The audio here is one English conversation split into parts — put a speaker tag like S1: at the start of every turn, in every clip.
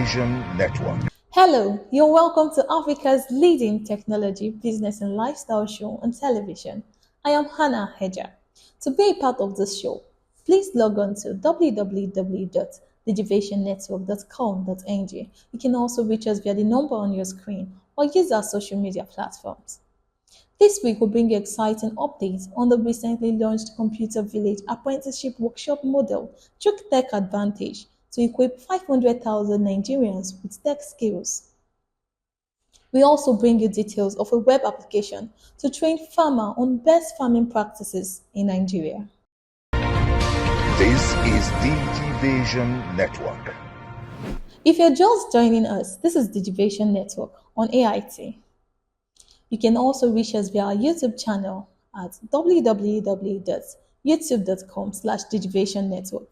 S1: Digivision Network.
S2: Hello, you're welcome to Africa's leading technology, business, and lifestyle show on television. I am Hannah Hedger. To be a part of this show, please log on to www.digivationnetwork.com.ng. You can also reach us via the number on your screen or use our social media platforms. This week, we'll bring you exciting updates on the recently launched Computer Village Apprenticeship Workshop model through techadvantage to equip 500,000 Nigerians with tech skills. We also bring you details of a web application to train farmers on best farming practices in Nigeria.
S1: This is Digivision Network.
S2: If you're just joining us, this is Digivision Network on AIT. You can also reach us via our YouTube channel at www.youtube.com/digivationnetwork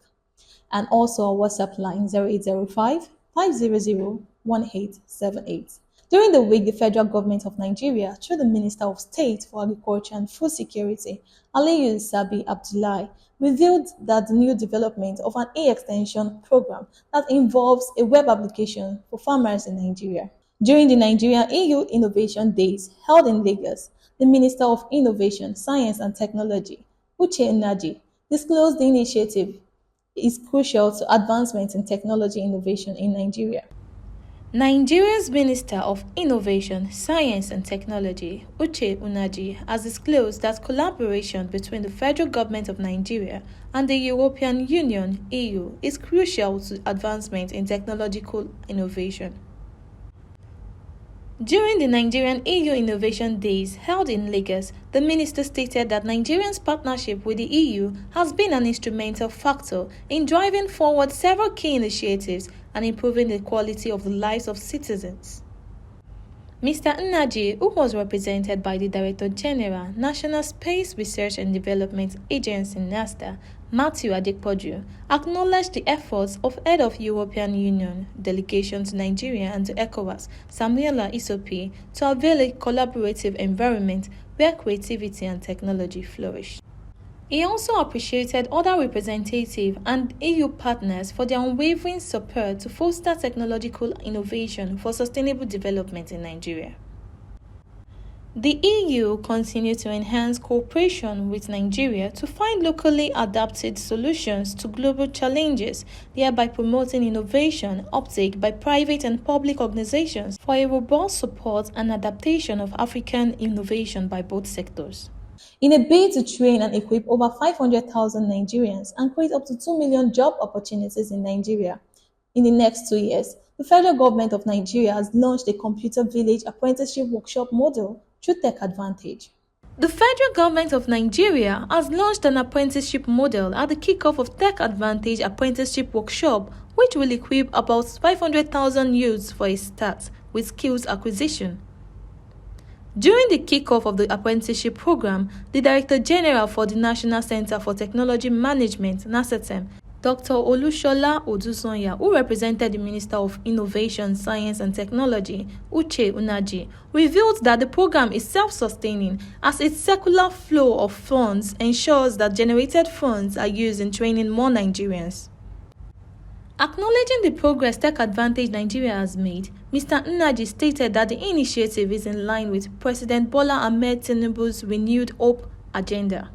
S2: and also our WhatsApp line 0805 500 1878. During the week, the federal government of Nigeria, through the Minister of State for Agriculture and Food Security, Aliyu Sabi Abdullahi, revealed that the new development of an e-extension program that involves a web application for farmers in Nigeria. During the Nigerian EU Innovation Days held in Lagos, the Minister of Innovation, Science and Technology, Uche Nnaji, disclosed the initiative is crucial to advancement in technology innovation in Nigeria. Nigeria's Minister of Innovation, Science and Technology, Uche Nnaji, has disclosed that collaboration between the federal government of Nigeria and the European Union, EU, is crucial to advancement in technological innovation. During the Nigerian EU Innovation Days held in Lagos, the minister stated that Nigeria's partnership with the EU has been an instrumental factor in driving forward several key initiatives and improving the quality of the lives of citizens. Mr. Nnaji, who was represented by the Director General, National Space Research and Development Agency (NASA), Matthew Adepoju, acknowledged the efforts of Head of European Union delegation to Nigeria and to ECOWAS, Samuela Isopi, to avail a collaborative environment where creativity and technology flourish. He also appreciated other representatives and EU partners for their unwavering support to foster technological innovation for sustainable development in Nigeria. The EU continues to enhance cooperation with Nigeria to find locally adapted solutions to global challenges, thereby promoting innovation uptake by private and public organizations for a robust support and adaptation of African innovation by both sectors. In a bid to train and equip over 500,000 Nigerians and create up to 2 million job opportunities in Nigeria in the next 2 years, the federal government of Nigeria has launched a Computer Village Apprenticeship Workshop model through techadvantage. The federal government of Nigeria has launched an apprenticeship model at the kickoff of techadvantage Apprenticeship Workshop, which will equip about 500,000 youths for a start with skills acquisition. During the kickoff of the apprenticeship program, the Director General for the National Center for Technology Management, NACETM, Dr. Olushola Odusanya, who represented the Minister of Innovation, Science and Technology, Uche Nnaji, revealed that the program is self-sustaining as its circular flow of funds ensures that generated funds are used in training more Nigerians. Acknowledging the progress techadvantage Nigeria has made, Mr. Nnaji stated that the initiative is in line with President Bola Ahmed Tinubu's renewed hope agenda.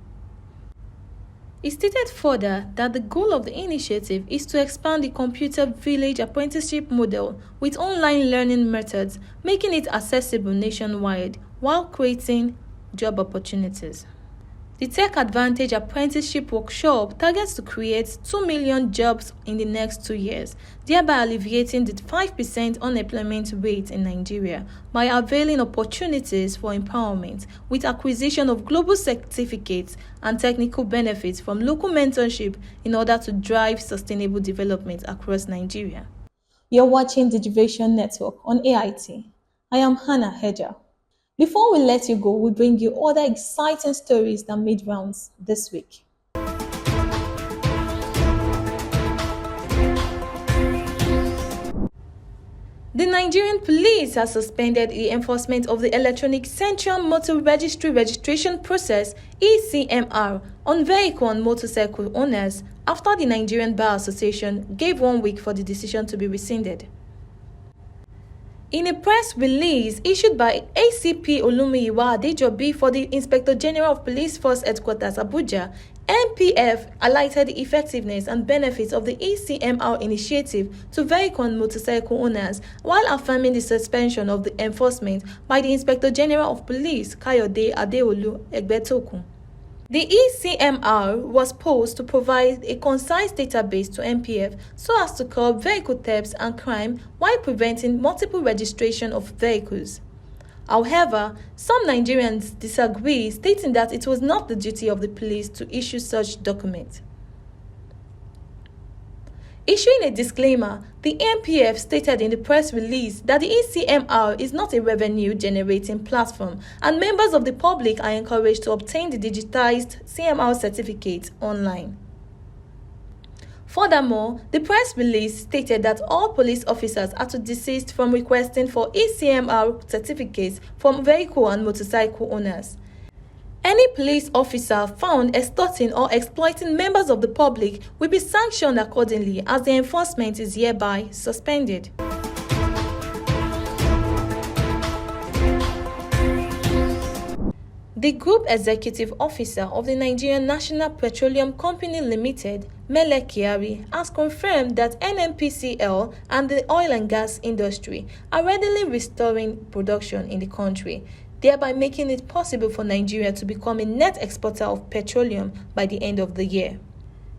S2: He stated further that the goal of the initiative is to expand the Computer Village Apprenticeship model with online learning methods, making it accessible nationwide while creating job opportunities. The techadvantage Apprenticeship Workshop targets to create 2 million jobs in the next 2 years, thereby alleviating the 5% unemployment rate in Nigeria by availing opportunities for empowerment with acquisition of global certificates and technical benefits from local mentorship in order to drive sustainable development across Nigeria. You're watching Digivision Network on AIT. I am Hannah Hedger. Before we let you go, we bring you other exciting stories that made rounds this week. The Nigerian police has suspended the enforcement of the Electronic Central Motor Registry Registration Process (ECMR) on vehicle and motorcycle owners after the Nigerian Bar Association gave 1 week for the decision to be rescinded. In a press release issued by ACP Olumiyiwa Adejobi for the Inspector General of Police Force Headquarters, Abuja, NPF highlighted the effectiveness and benefits of the ECMR initiative to vehicle and motorcycle owners, while affirming the suspension of the enforcement by the Inspector General of Police, Kayode Adeolu Egbetokun. The ECMR was posed to provide a concise database to NPF so as to curb vehicle thefts and crime while preventing multiple registration of vehicles. However, some Nigerians disagree, stating that it was not the duty of the police to issue such document. Issuing a disclaimer, the NPF stated in the press release that the ECMR is not a revenue-generating platform, and members of the public are encouraged to obtain the digitized CMR certificate online. Furthermore, the press release stated that all police officers are to desist from requesting for ECMR certificates from vehicle and motorcycle owners. Any police officer found extorting or exploiting members of the public will be sanctioned accordingly, as the enforcement is hereby suspended. The Group Executive Officer of the Nigerian National Petroleum Company Limited, Mele Kyari, has confirmed that NNPCL and the oil and gas industry are readily restoring production in the country, thereby making it possible for Nigeria to become a net exporter of petroleum by the end of the year.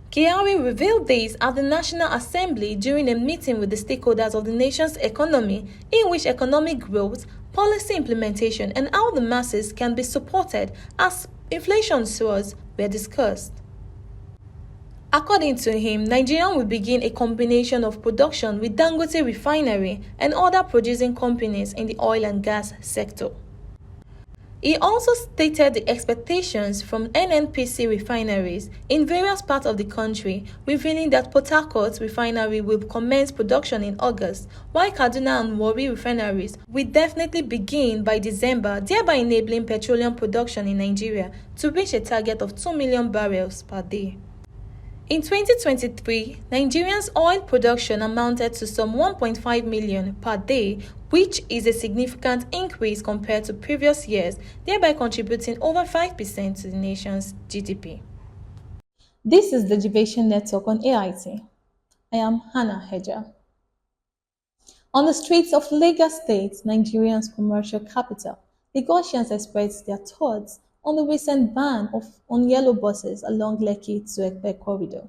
S2: Kyari revealed this at the National Assembly during a meeting with the stakeholders of the nation's economy, in which economic growth, policy implementation, and how the masses can be supported as inflation soars were discussed. According to him, Nigeria will begin a combination of production with Dangote Refinery and other producing companies in the oil and gas sector. He also stated the expectations from NNPC refineries in various parts of the country, revealing that Port Harcourt refinery will commence production in August, while Kaduna and Warri refineries will definitely begin by December, thereby enabling petroleum production in Nigeria to reach a target of 2 million barrels per day. In 2023, Nigeria's oil production amounted to some 1.5 million per day, which is a significant increase compared to previous years, thereby contributing over 5% to the nation's GDP. This is the Division Network on AIT. I am Hannah Hedger. On the streets of Lagos State, Nigeria's commercial capital, Lagosians expressed their thoughts on the recent ban on yellow buses along Lekki to Ekpe corridor.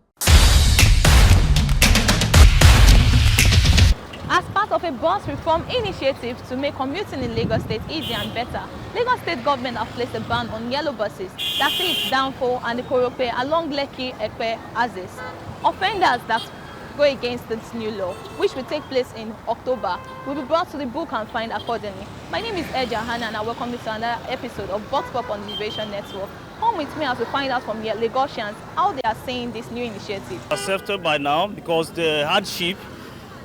S2: As part of a bus reform initiative to make commuting in Lagos State easier and better, Lagos State government have placed a ban on yellow buses that see its downfall and the Korope along Lekki-Ekpe axis. Offenders that go against this new law, which will take place in October, will be brought to the book and fined accordingly. My name is Eja Hannah and I welcome you to another episode of Box Pop on the Division Network. Come with me as we find out from the Lagosians how they are seeing this new initiative.
S3: Accepted by now because the hardship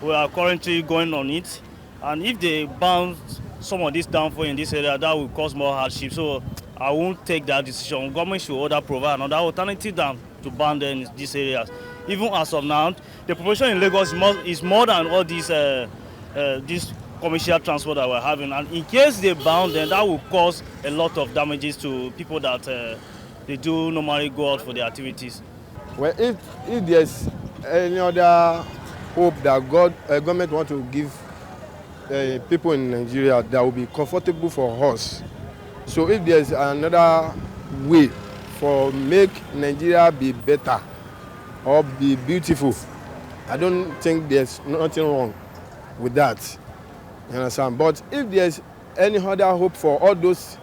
S3: we are currently going on it, and if they ban some of this downfall in this area, that will cause more hardship. So I won't take that decision. Government should order provide another alternative than to ban them in these areas. Even as of now, the population in Lagos is more than all these this commercial transport that we're having, and in case they ban them, that will cause a lot of damages to people that they do normally go out for their activities.
S4: Well, if there's any other hope that government want to give people in Nigeria that will be comfortable for us. So if there's another way for make Nigeria be better or be beautiful, I don't think there's nothing wrong with that. You understand? But if there's any other hope for all those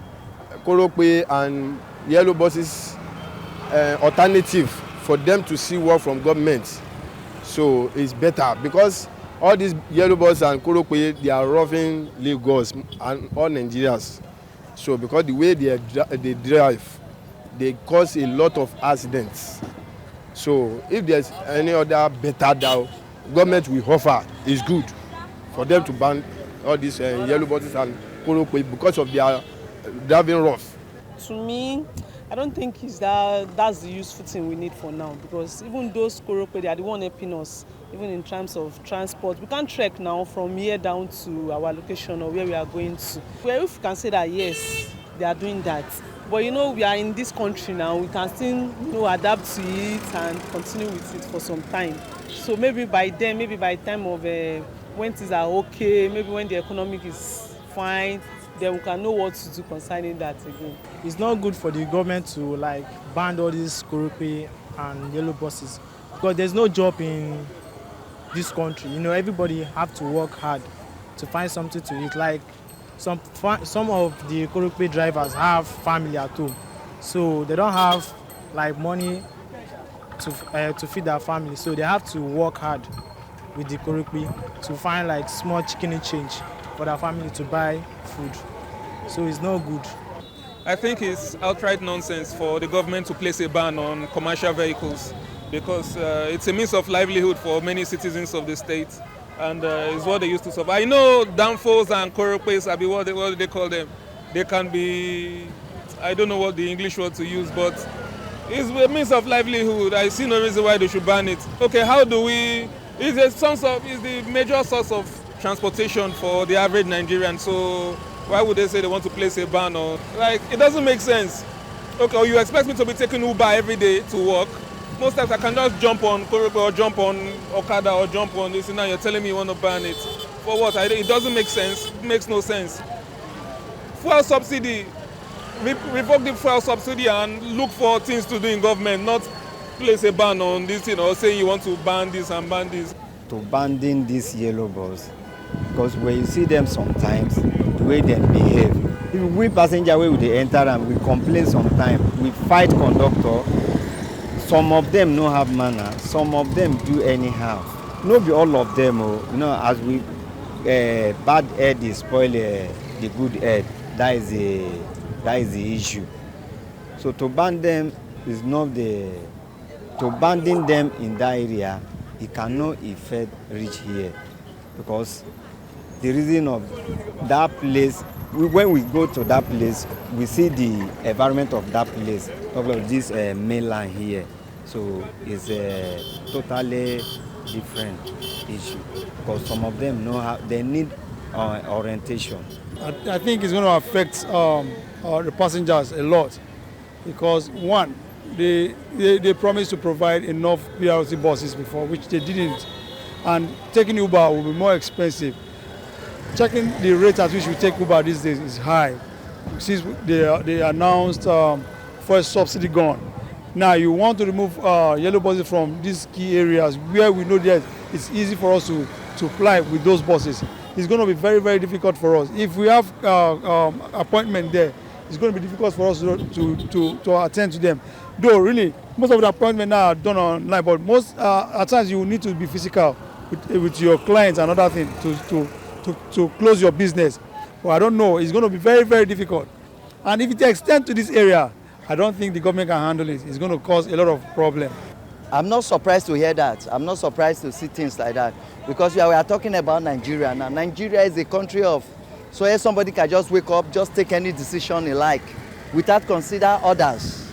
S4: Korope and yellow buses alternative for them to see work from government, so it's better, because all these yellow buses and Korope, they are roughing Lagos and all Nigerians. So because the way they drive, they cause a lot of accidents. So if there's any other better that government will offer, is good for them to ban all these yellow buses and Korope because of their driving rough.
S5: To me, I don't think that's the useful thing we need for now, because even those Korope, they are the one helping us even in terms of transport. We can't trek now from here down to our location or where we are going to. Well, if we can say that, yes, they are doing that. But we are in this country now. We can still, adapt to it and continue with it for some time. So maybe by then, maybe by the time of when things are okay, maybe when the economic is fine, then we can know what to do concerning that again.
S6: It's not good for the government to ban all these Korope and yellow buses because there's no job in this country. Everybody have to work hard to find something to eat. Like some of the Korope drivers have family at home, so they don't have money to feed their family. So they have to work hard with the Korope to find small chicken change for their family to buy food. So it's not good.
S7: I think it's outright nonsense for the government to place a ban on commercial vehicles because it's a means of livelihood for many citizens of the state, and it's what they used to survive. I know danfos and koropes, what do they call them? They can be, I don't know what the English word to use, but it's a means of livelihood. I see no reason why they should ban it. Okay, how do we? It's the major source of transportation for the average Nigerian. So why would they say they want to place a ban on? It doesn't make sense. Okay, you expect me to be taking Uber every day to work? Most times I can just jump on Korope or jump on Okada or jump on this. Now you're telling me you want to ban it. For what? It doesn't make sense. It makes no sense. Fuel subsidy. Revoke the fuel subsidy and look for things to do in government, not place a ban on this, say you want to ban this and ban this.
S8: To banning these yellow bus, because when you see them sometimes, the way they behave, if we passenger wey they enter and we complain sometimes, we fight conductor. Some of them no have manner, some of them do anyhow. No be all of them, as we bad head is spoil the good head. That is the issue. So to ban them is not to banning them in that area, it cannot effect reach here because the reason of that place, when we go to that place, we see the environment of that place, of this mainland here. So it's a totally different issue because some of them they need orientation.
S9: I think it's going to affect the passengers a lot because one, they promised to provide enough BRT buses before, which they didn't, and taking Uber will be more expensive. Checking the rate at which we take Uber these days is high. Since they announced first subsidy gone. Now you want to remove yellow buses from these key areas where we know that it's easy for us to fly with those buses. It's going to be very, very difficult for us. If we have appointment there, it's going to be difficult for us to attend to them. Though really, most of the appointments now are done online, but most at times you need to be physical with your clients and other things to close your business. But I don't know, it's going to be very, very difficult. And if it extends to this area, I don't think the government can handle it. It's going to cause a lot of problems.
S8: I'm not surprised to hear that. I'm not surprised to see things like that. Because we are talking about Nigeria now. Nigeria is a country of, so if somebody can just wake up, just take any decision he like, without consider others.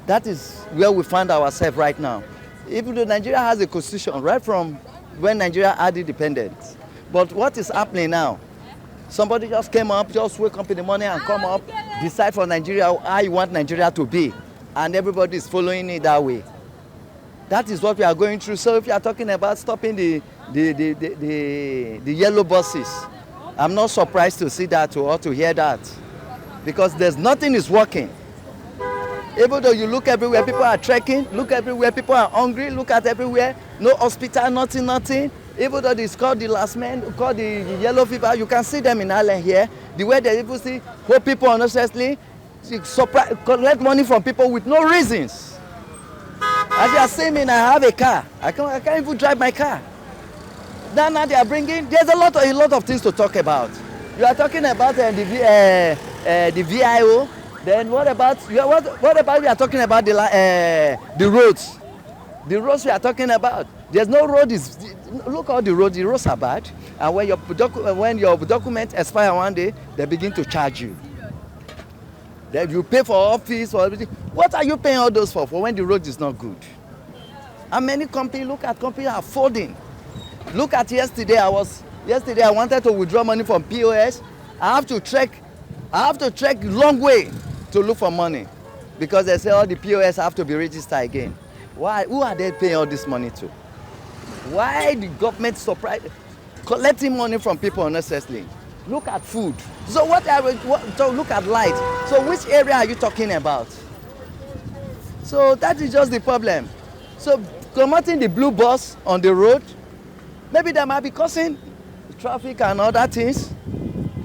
S8: That is where we find ourselves right now. Even though Nigeria has a constitution right from when Nigeria had independence. But what is happening now? Somebody just came up, just wake up in the morning and come up, decide for Nigeria how you want Nigeria to be. And everybody is following it that way. That is what we are going through. So if you are talking about stopping the yellow buses, I'm not surprised to see that or to hear that. Because there's nothing is working. Even though you look everywhere, people are trekking, look everywhere, people are hungry, look at everywhere, no hospital, nothing. Even though it's called the last man, called the yellow fever, you can see them in Ireland here. The way they even see whole people unnecessarily collect money from people with no reasons. As you are seeing me, I have a car. I can't even drive my car. Now they are bringing, there's a lot of things to talk about. You are talking about the VIO. Then what about we are talking about the roads? The roads we are talking about. There's no road. Look how the roads are bad. And when your document expire one day, they begin to charge you. Then you pay for office or everything. What are you paying all those for when the road is not good?
S10: And many companies, look at companies are folding. Look at yesterday, I wanted to withdraw money from POS. I have to trek long way to look for money because they say all the POS have to be registered again. Why? Who are they paying all this money to? Why the government collecting money from people unnecessarily? Look at food. So look at light. So which area are you talking about? So that is just the problem. So promoting the blue bus on the road, maybe they might be causing traffic and other things.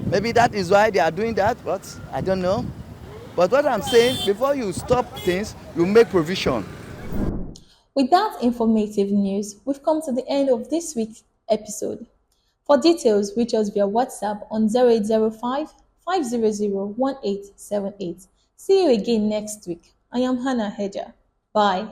S10: Maybe that is why they are doing that, but I don't know. But what I'm saying, before you stop things, you make provision.
S2: With that informative news, we've come to the end of this week's episode. For details, reach us via WhatsApp on 0805 500 1878. See you again next week. I am Hannah Hedger. Bye.